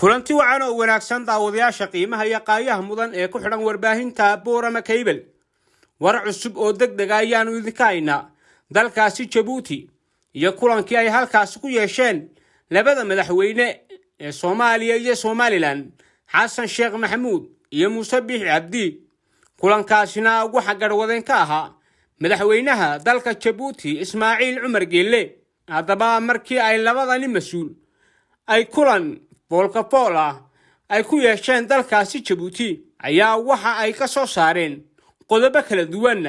kulanti wacan oo wanaagsan daawadayaasha qiimaha iyo qaayaha mudan ee ku xidhan warbaahinta Boorama Cable war cusub oo degdeg ah ayaanu idinka haynaa dalkaasi Djibouti iyo kulankii ay halkaas ku yeesheen labada madaxweyne ee Soomaaliya iyo Somaliland Xasan Sheekh Maxamuud iyo Muuse Biixi Cabdi kulankaasina waxa garwadeen ka ahaa madaxweynaha dalka Djibouti Ismaaciil Cumar Geelle haddaba markii ay labadani mas'uul ay kulan boolka ay ku yeesheen dalkaasi Djibouti ayaa waxa ay ka soo saareen qodobo kala duwan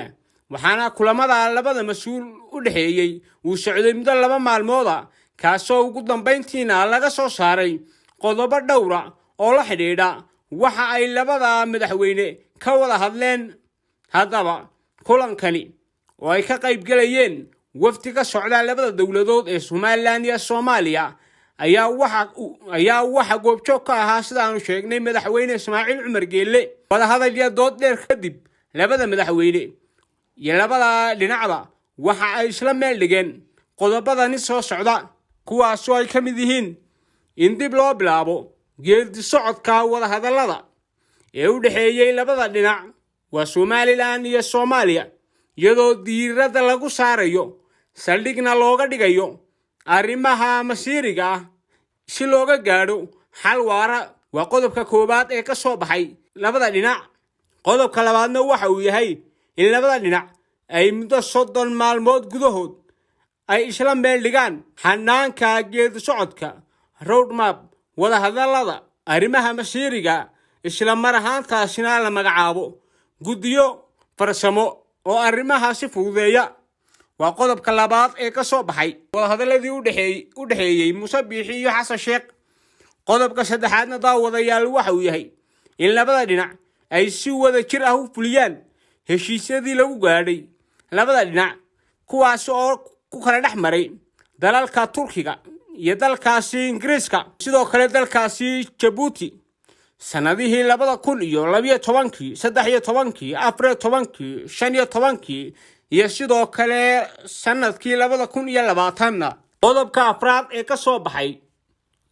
waxaana kulamada labada mas'uul u dhaxeeyay uu socday muddo 2 maalmood kaasoo ugu dambeyntiina laga soo saaray qodobo dhowr ah oo la xidhiidha waxa ay labada madaxweyne ka wada hadleen haddaba kulankani oo ay ka qayb galayeen wafdi ka socda labada dawladood ee Somaliland iyo Soomaaliya ayaa waxa goobjoog ka ahaa sida aanu sheegnay madaxweyne Ismaaciil Cumar Geelle wada hadal iyo dood dheer kadib labada madaxweyne iyo labada dhinacba waxa ay isla meel dhigeen qodobadani soo socda kuwaas oo ay ka mid yihiin in dib loo bilaabo geedi socodka wada hadallada ee u dhaxeeyay labada dhinac waa Somaliland iyo Soomaaliya iyadoo diiradda lagu saarayo saldhigna looga dhigayo arrimaha masiiriga si looga gaadho xal waara waa qodobka koobaad ee ka soo baxay labada dhinac qodobka labaadna waxa uu yahay in labada dhinac ay muddo 30 maalmood gudahood ay isla meel dhigaan hanaanka geedi socodka roadmap wada hadallada arrimaha masiiriga isla mar ahaantaasina la magacaabo guddiyo farsamo oo arrimahaasi fududeeya waa qodobka labaad ee ka soo baxay wada hadalladii u dhaxeeyay Muuse Biixi iyo Xasan Sheekh qodobka saddexaadna daawadayaal waxa uu yahay in labada dhinac ay si wada jir ah u fuliyaan heshiisyadii lagu gaadhay labada dhinac kuwaas oo ku kala dhaxmaray dalalka Turkiga iyo dalkaasi Ingiriiska sidoo kale dalkaasi Djibouti sanadihii 2012 13 14 15 iyo sidoo kale sanadkii 2020 qodobka afraad ee ka soo baxay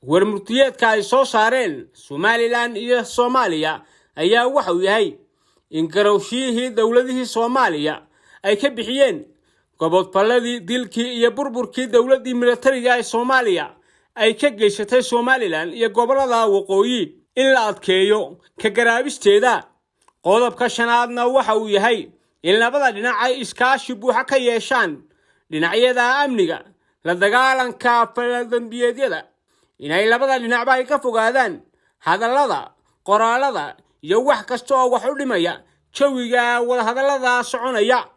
warmurtiyeedka ay soo saareen Somaliland iyo Soomaaliya ayaa waxa uu yahay in garowshihii dawladihii Soomaaliya ay ka bixiyeen gobodbaladii dilkii iyo burburkii dawladii militariga ee Soomaaliya ay ka geysatay Somaliland iyo gobolada waqooyi in la adkeeyo ka garaabisteeda qodobka shanaadna waxa uu yahay in labada dhinac ay iskaashi buuxa ka yeeshaan dhinacyada amniga la dagaalanka faladambiyada inay labada dhinacba ay ka fogaadaan hadallada qoraalada iyo wax kasta oo wax u dhimaya jawiga wada hadallada soconaya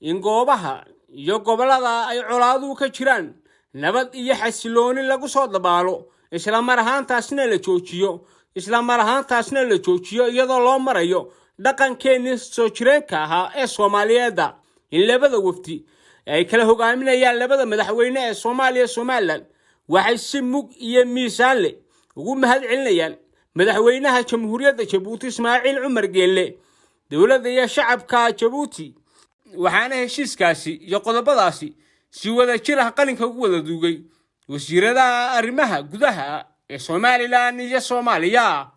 in goobaha iyo gobolada ay colaadu ka jiraan nabad iyo xasilooni lagu soo dabaalo isla mar ahaantaasna la joojiyo iyadoo loo marayo dhaqankeena soo jireenka ahaa ee Soomaaliyeed in labada wafdi ay kala hogaaminayaan labada madaxweyne ee Soomaaliya Somaliland waxay si mug iyo miisaan leh ugu mahadcelinayaan madaxweynaha Jamhuuriyadda Djibouti Ismaaciil Cumar Geelle dawladda iyo shacabka Djibouti waxaana heshiiskaasi iyo qodobadaasi si wada jir ah qalinka ugu wada duugay wasiirada arrimaha gudaha ee Somaliland iyo Soomaaliya